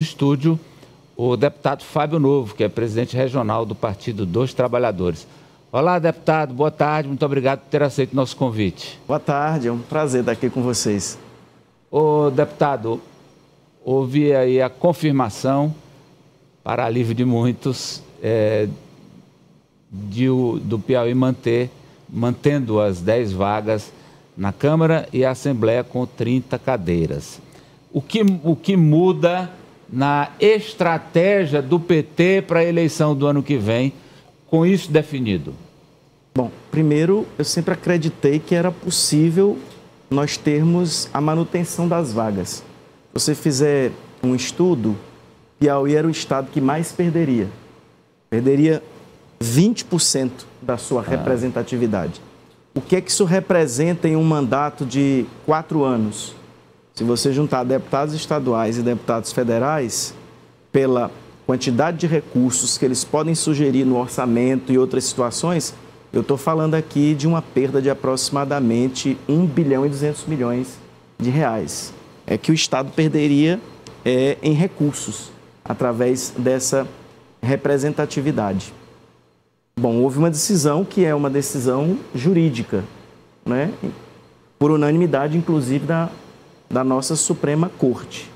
estúdio o deputado Fábio Novo, que é presidente regional do Partido dos Trabalhadores. Olá, deputado, boa tarde, muito obrigado por ter aceito o nosso convite. Boa tarde, é um prazer estar aqui com vocês. Ô, deputado, houve aí a confirmação, para alívio de muitos, do Piauí mantendo as 10 vagas na Câmara e a Assembleia com 30 cadeiras. O que muda na estratégia do PT para a eleição do ano que vem, com isso definido? Bom, primeiro, eu sempre acreditei que era possível nós termos a manutenção das vagas. Se você fizer um estudo, Piauí era o estado que mais perderia. Perderia 20% da sua representatividade. O que é que isso representa em um mandato de 4 anos? Se você juntar deputados estaduais e deputados federais, pela quantidade de recursos que eles podem sugerir no orçamento e outras situações, eu estou falando aqui de uma perda de aproximadamente 1 bilhão e 200 milhões de reais. É que o Estado perderia em recursos, através dessa representatividade. Bom, houve uma decisão que é uma decisão jurídica, né? Por unanimidade, inclusive, da nossa Suprema Corte.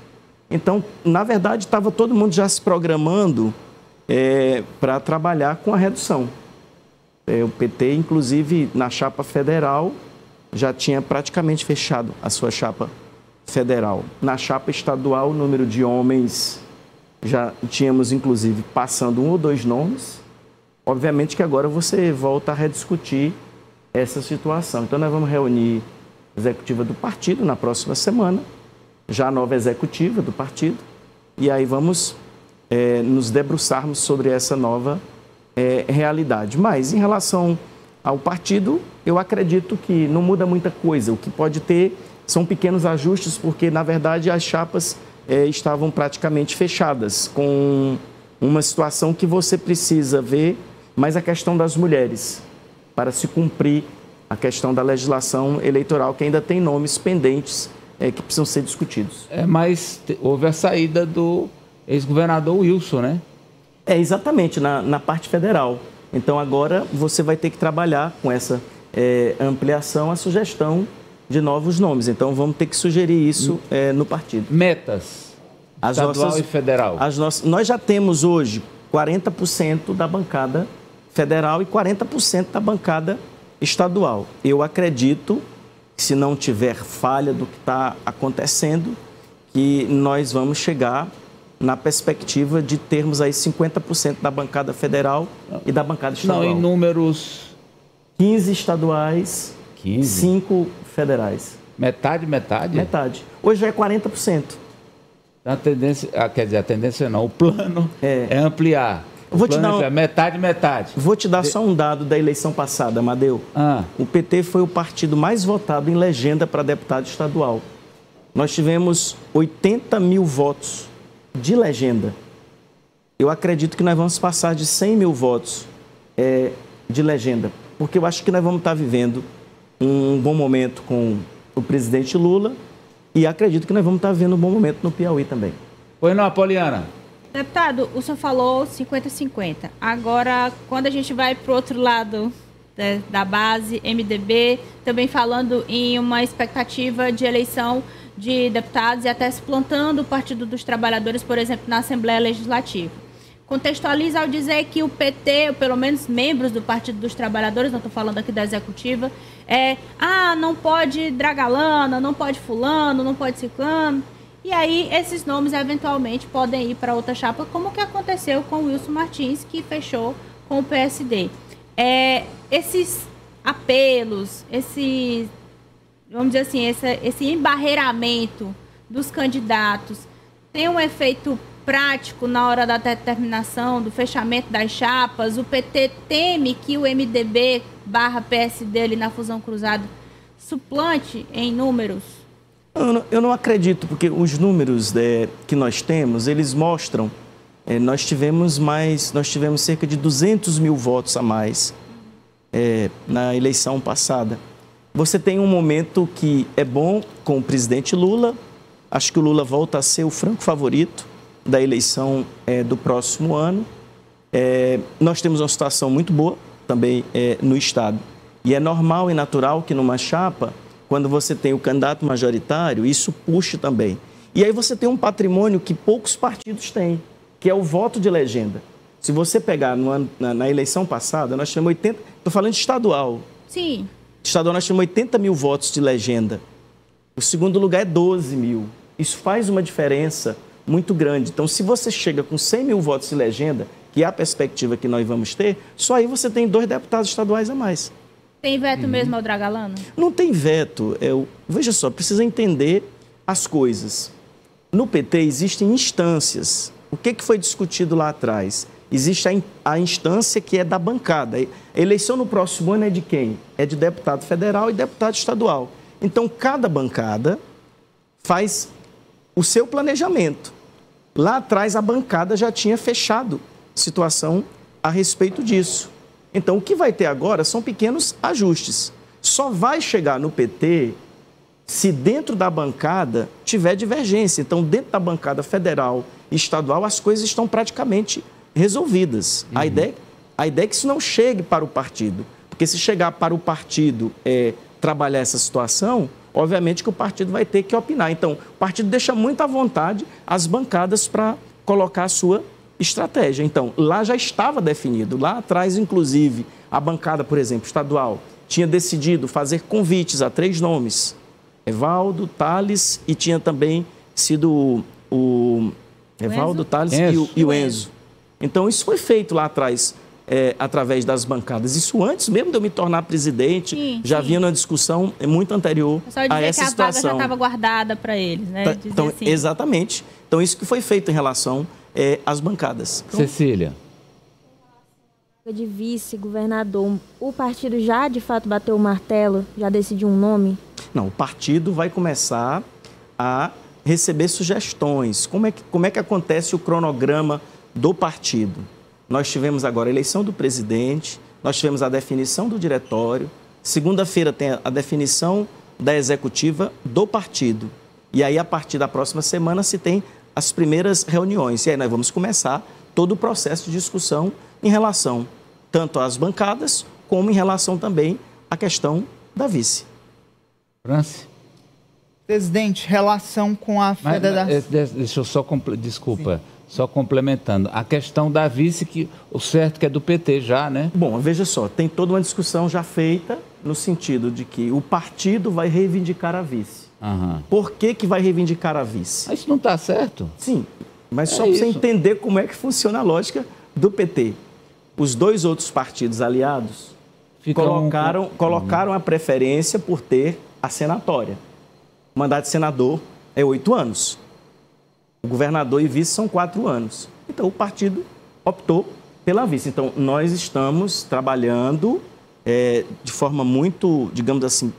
Então, na verdade, estava todo mundo já se programando para trabalhar com a redução. O PT, inclusive, na chapa federal, já tinha praticamente fechado a sua chapa federal. Na chapa estadual, o número de homens já tínhamos, inclusive, passando 1 ou 2 nomes. Obviamente que agora você volta a rediscutir essa situação. Então, nós vamos reunir a executiva do partido na próxima semana, já a nova executiva do partido, e aí vamos nos debruçarmos sobre essa nova realidade. Mas, em relação ao partido, eu acredito que não muda muita coisa. O que pode ter são pequenos ajustes, porque, na verdade, as chapas estavam praticamente fechadas, com uma situação que você precisa ver, mas a questão das mulheres, para se cumprir a questão da legislação eleitoral, que ainda tem nomes pendentes que precisam ser discutidos. Mas houve a saída do ex-governador Wilson, né? Exatamente, na parte federal. Então, agora você vai ter que trabalhar com essa ampliação, a sugestão de novos nomes. Então, vamos ter que sugerir isso no partido. Metas, estadual e federal. Nós já temos hoje 40% da bancada federal e 40% da bancada estadual. Eu acredito que, se não tiver falha do que está acontecendo, que nós vamos chegar na perspectiva de termos aí 50% da bancada federal e da bancada estadual. Não, em números... 15 estaduais, 5 federais. Metade, metade? Metade. Hoje já é 40%. A tendência, quer dizer, a tendência não, o plano é ampliar. Metade, metade. Vou te dar só um dado da eleição passada, Amadeu. O PT foi o partido mais votado em legenda para deputado estadual. Nós tivemos 80 mil votos de legenda. Eu acredito que nós vamos passar de 100 mil votos de legenda, porque eu acho que nós vamos estar vivendo um bom momento com o presidente Lula e acredito que nós vamos estar vivendo um bom momento no Piauí também. Oi, não, Poliana. Deputado, o senhor falou 50-50. Agora, quando a gente vai para o outro lado da base, MDB, também falando em uma expectativa de eleição de deputados e até suplantando o Partido dos Trabalhadores, por exemplo, na Assembleia Legislativa. Contextualiza ao dizer que o PT, ou pelo menos membros do Partido dos Trabalhadores, não estou falando aqui da executiva, não pode Dragalana, não pode fulano, não pode ciclano. E aí, esses nomes, eventualmente, podem ir para outra chapa, como o que aconteceu com o Wilson Martins, que fechou com o PSD. Esses apelos, vamos dizer assim, esse embarreiramento dos candidatos tem um efeito prático na hora da determinação, do fechamento das chapas? O PT teme que o MDB/PSD ali na fusão cruzada suplante em números? Eu não acredito, porque os números que nós temos, eles mostram, nós tivemos cerca de 200 mil votos a mais na eleição passada. Você tem um momento que é bom com o presidente Lula, acho que o Lula volta a ser o franco favorito, da eleição do próximo ano. Nós temos uma situação muito boa também no Estado. E é normal e natural que numa chapa, quando você tem o candidato majoritário, isso puxe também. E aí você tem um patrimônio que poucos partidos têm, que é o voto de legenda. Se você pegar na eleição passada, nós tivemos 80... Estou falando de estadual. Sim. Estadual nós tivemos 80 mil votos de legenda. O segundo lugar é 12 mil. Isso faz uma diferença muito grande. Então, se você chega com 100 mil votos de legenda, que é a perspectiva que nós vamos ter, só aí você tem 2 deputados estaduais a mais. Tem veto mesmo ao Dragalano? Não tem veto. Veja só, precisa entender as coisas. No PT existem instâncias. O que foi discutido lá atrás? Existe a instância que é da bancada. A eleição no próximo ano é de quem? É de deputado federal e deputado estadual. Então, cada bancada faz o seu planejamento. Lá atrás, a bancada já tinha fechado situação a respeito disso. Então, o que vai ter agora são pequenos ajustes. Só vai chegar no PT se dentro da bancada tiver divergência. Então, dentro da bancada federal e estadual, as coisas estão praticamente resolvidas. A ideia é que isso não chegue para o partido. Porque se chegar para o partido trabalhar essa situação, obviamente que o partido vai ter que opinar. Então, o partido deixa muito à vontade as bancadas para colocar a sua estratégia. Então, lá já estava definido. Lá atrás, inclusive, a bancada, por exemplo, estadual, tinha decidido fazer convites a 3 nomes. Evaldo, Tales e tinha também sido o Evaldo, Tales e o Enzo. Então, isso foi feito lá atrás, através das bancadas. Isso antes mesmo de eu me tornar presidente, já vinha na discussão muito anterior a essa situação. A vaga já estava guardada para eles, né? Então, assim. Exatamente. Então, isso que foi feito em relação às bancadas. Cecília. De vice-governador, o partido já de fato bateu o martelo, já decidiu um nome? Não, o partido vai começar a receber sugestões. Como é que acontece o cronograma do partido? Nós tivemos agora a eleição do presidente, nós tivemos a definição do diretório, segunda-feira tem a definição da executiva do partido. E aí, a partir da próxima semana, se tem as primeiras reuniões. E aí nós vamos começar todo o processo de discussão em relação tanto às bancadas, como em relação também à questão da vice. Franci? Presidente, relação com a federação... Deixa eu só... Desculpa. Sim. Só complementando, a questão da vice, que o certo que é do PT já, né? Bom, veja só, tem toda uma discussão já feita no sentido de que o partido vai reivindicar a vice. Por que vai reivindicar a vice? Mas isso não está certo? Sim, mas só para você entender como é que funciona a lógica do PT. Os 2 outros partidos aliados colocaram a preferência por ter a senatória. O mandato de senador é 8 anos. O governador e vice são 4 anos. Então, o partido optou pela vice. Então, nós estamos trabalhando de forma muito, digamos assim,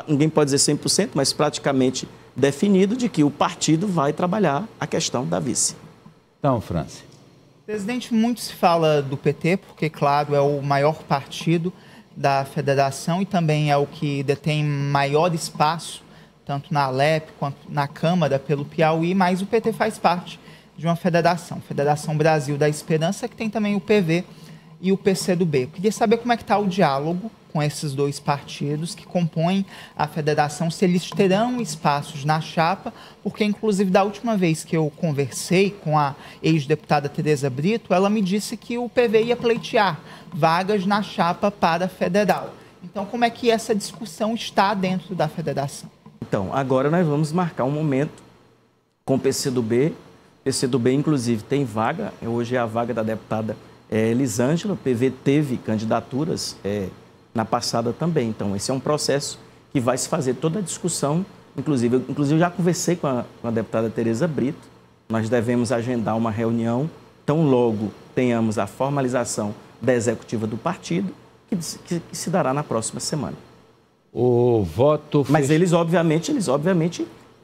ninguém pode dizer 100%, mas praticamente definido de que o partido vai trabalhar a questão da vice. Então, Franci. Presidente, muito se fala do PT, porque, claro, é o maior partido da federação e também é o que detém maior espaço, tanto na Alep quanto na Câmara, pelo Piauí, mas o PT faz parte de uma federação, Federação Brasil da Esperança, que tem também o PV e o PCdoB. Eu queria saber como é que está o diálogo com esses 2 partidos que compõem a federação, se eles terão espaços na chapa, porque, inclusive, da última vez que eu conversei com a ex-deputada Tereza Brito, ela me disse que o PV ia pleitear vagas na chapa para a federal. Então, como é que essa discussão está dentro da federação? Então, agora nós vamos marcar um momento com o PCdoB. O PCdoB, inclusive, tem vaga. Hoje é a vaga da deputada Elisângela. O PV teve candidaturas na passada também. Então, esse é um processo que vai se fazer toda a discussão. Inclusive, eu já conversei com a deputada Tereza Brito. Nós devemos agendar uma reunião, tão logo tenhamos a formalização da executiva do partido, que se dará na próxima semana. O voto... Mas eles, obviamente,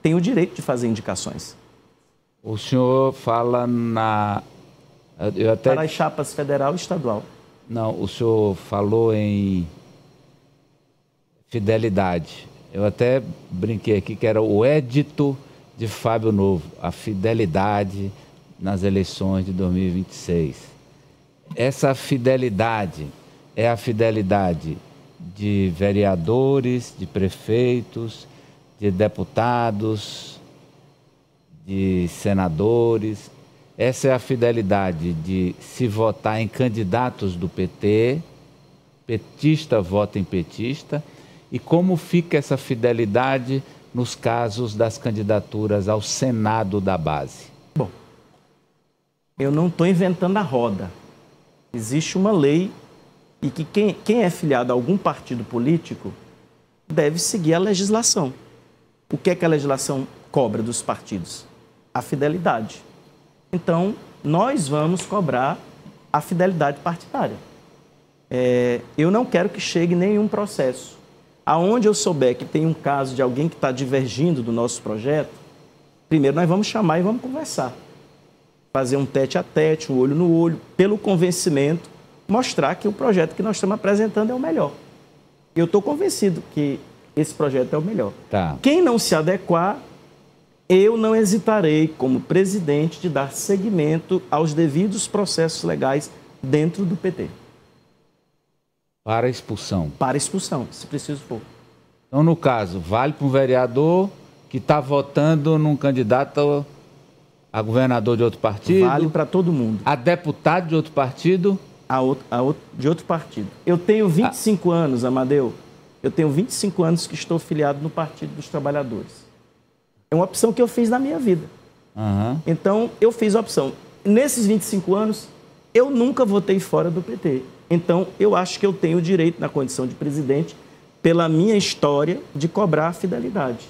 têm o direito de fazer indicações. O senhor fala para as chapas federal e estadual. Não, o senhor falou em fidelidade. Eu até brinquei aqui que era o édito de Fábio Novo. A fidelidade nas eleições de 2026. Essa fidelidade é a fidelidade de vereadores, de prefeitos, de deputados, de senadores. Essa é a fidelidade de se votar em candidatos do PT, petista vota em petista, e como fica essa fidelidade nos casos das candidaturas ao Senado da base? Bom, eu não estou inventando a roda. Existe uma lei e que quem é filiado a algum partido político deve seguir a legislação. O que é que a legislação cobra dos partidos? A fidelidade. Então, nós vamos cobrar a fidelidade partidária. Eu não quero que chegue nenhum processo. Aonde eu souber que tem um caso de alguém que está divergindo do nosso projeto, primeiro nós vamos chamar e vamos conversar. Fazer um tete-a-tete, um olho no olho, pelo convencimento, mostrar que o projeto que nós estamos apresentando é o melhor. Eu estou convencido que esse projeto é o melhor. Tá. Quem não se adequar, eu não hesitarei, como presidente, de dar seguimento aos devidos processos legais dentro do PT. Para expulsão. Para expulsão, se preciso for. Então, no caso, vale para um vereador que está votando num candidato a governador de outro partido? Vale para todo mundo. A deputado de outro partido? De outro partido. Eu tenho 25 anos, Amadeu. Eu tenho 25 anos que estou filiado no Partido dos Trabalhadores. É uma opção que eu fiz na minha vida. Uhum. Então, eu fiz a opção. Nesses 25 anos, eu nunca votei fora do PT. Então, eu acho que eu tenho o direito, na condição de presidente, pela minha história, de cobrar a fidelidade.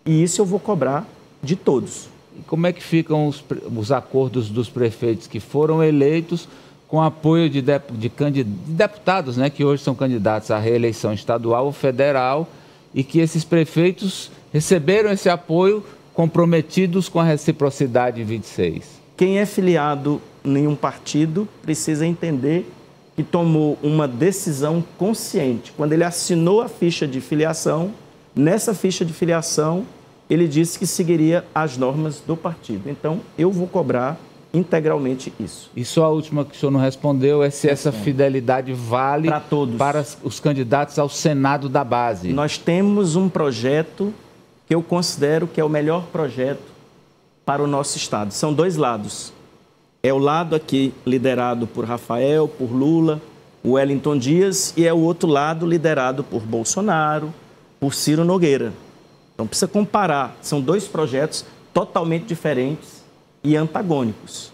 E isso eu vou cobrar de todos. E como é que ficam os acordos dos prefeitos que foram eleitos com apoio de deputados, né, que hoje são candidatos à reeleição estadual ou federal, e que esses prefeitos receberam esse apoio comprometidos com a reciprocidade em 26? Quem é filiado em um partido precisa entender que tomou uma decisão consciente. Quando ele assinou a ficha de filiação, nessa ficha de filiação, ele disse que seguiria as normas do partido. Então, eu vou cobrar integralmente isso. E só a última que o senhor não respondeu é se essa fidelidade vale para todos, para os candidatos ao Senado da base. Nós temos um projeto que eu considero que é o melhor projeto para o nosso Estado. São dois lados. É o lado aqui liderado por Rafael, por Lula, o Wellington Dias, e é o outro lado liderado por Bolsonaro, por Ciro Nogueira. Então precisa comparar. São dois projetos totalmente diferentes e antagônicos.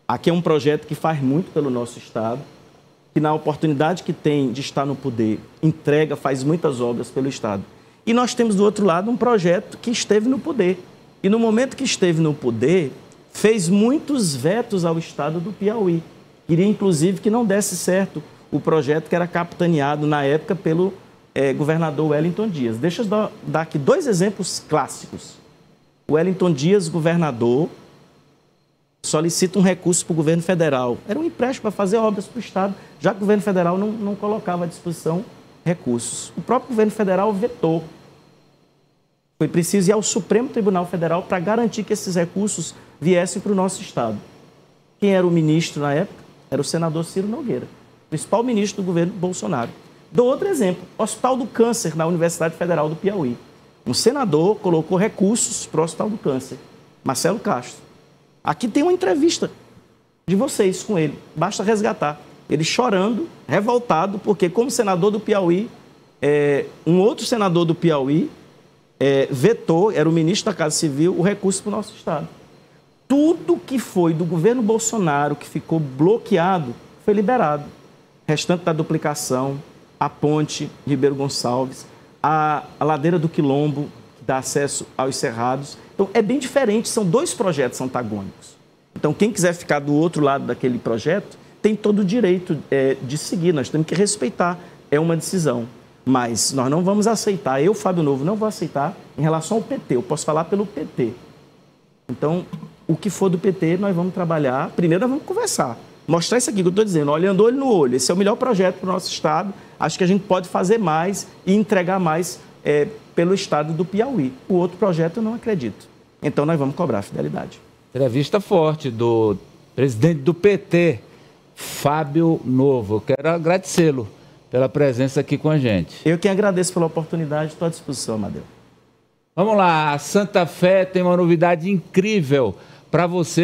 Aqui é um projeto que faz muito pelo nosso Estado, que na oportunidade que tem de estar no poder, entrega, faz muitas obras pelo Estado. E nós temos do outro lado um projeto que esteve no poder. E no momento que esteve no poder, fez muitos vetos ao Estado do Piauí. Queria, inclusive, que não desse certo o projeto que era capitaneado na época pelo governador Wellington Dias. Deixa eu dar aqui dois exemplos clássicos. O Wellington Dias, governador, solicita um recurso para o governo federal. Era um empréstimo para fazer obras para o Estado, já que o governo federal não colocava à disposição recursos. O próprio governo federal vetou. Foi preciso ir ao Supremo Tribunal Federal para garantir que esses recursos viessem para o nosso Estado. Quem era o ministro na época? Era o senador Ciro Nogueira, principal ministro do governo Bolsonaro. Dou outro exemplo, Hospital do Câncer, na Universidade Federal do Piauí. Um senador colocou recursos para o Hospital do Câncer, Marcelo Castro. Aqui tem uma entrevista de vocês com ele, basta resgatar. Ele chorando, revoltado, porque como senador do Piauí, um outro senador do Piauí vetou, era o ministro da Casa Civil, o recurso para o nosso Estado. Tudo que foi do governo Bolsonaro, que ficou bloqueado, foi liberado. Restante da duplicação, a ponte Ribeiro Gonçalves, a ladeira do Quilombo, que dá acesso aos cerrados. Então, é bem diferente, são dois projetos antagônicos. Então, quem quiser ficar do outro lado daquele projeto, tem todo o direito de seguir, nós temos que respeitar, é uma decisão. Mas nós não vamos aceitar, eu, Fábio Novo, não vou aceitar em relação ao PT, eu posso falar pelo PT. Então, o que for do PT, nós vamos trabalhar, primeiro nós vamos conversar, mostrar isso aqui que eu estou dizendo, olhando olho no olho, esse é o melhor projeto para o nosso Estado, acho que a gente pode fazer mais e entregar mais pelo Estado do Piauí. O outro projeto eu não acredito. Então, nós vamos cobrar a fidelidade. Entrevista forte do presidente do PT, Fábio Novo. Eu quero agradecê-lo pela presença aqui com a gente. Eu que agradeço pela oportunidade, estou à disposição, Amadeu. Vamos lá, a Santa Fé tem uma novidade incrível para você.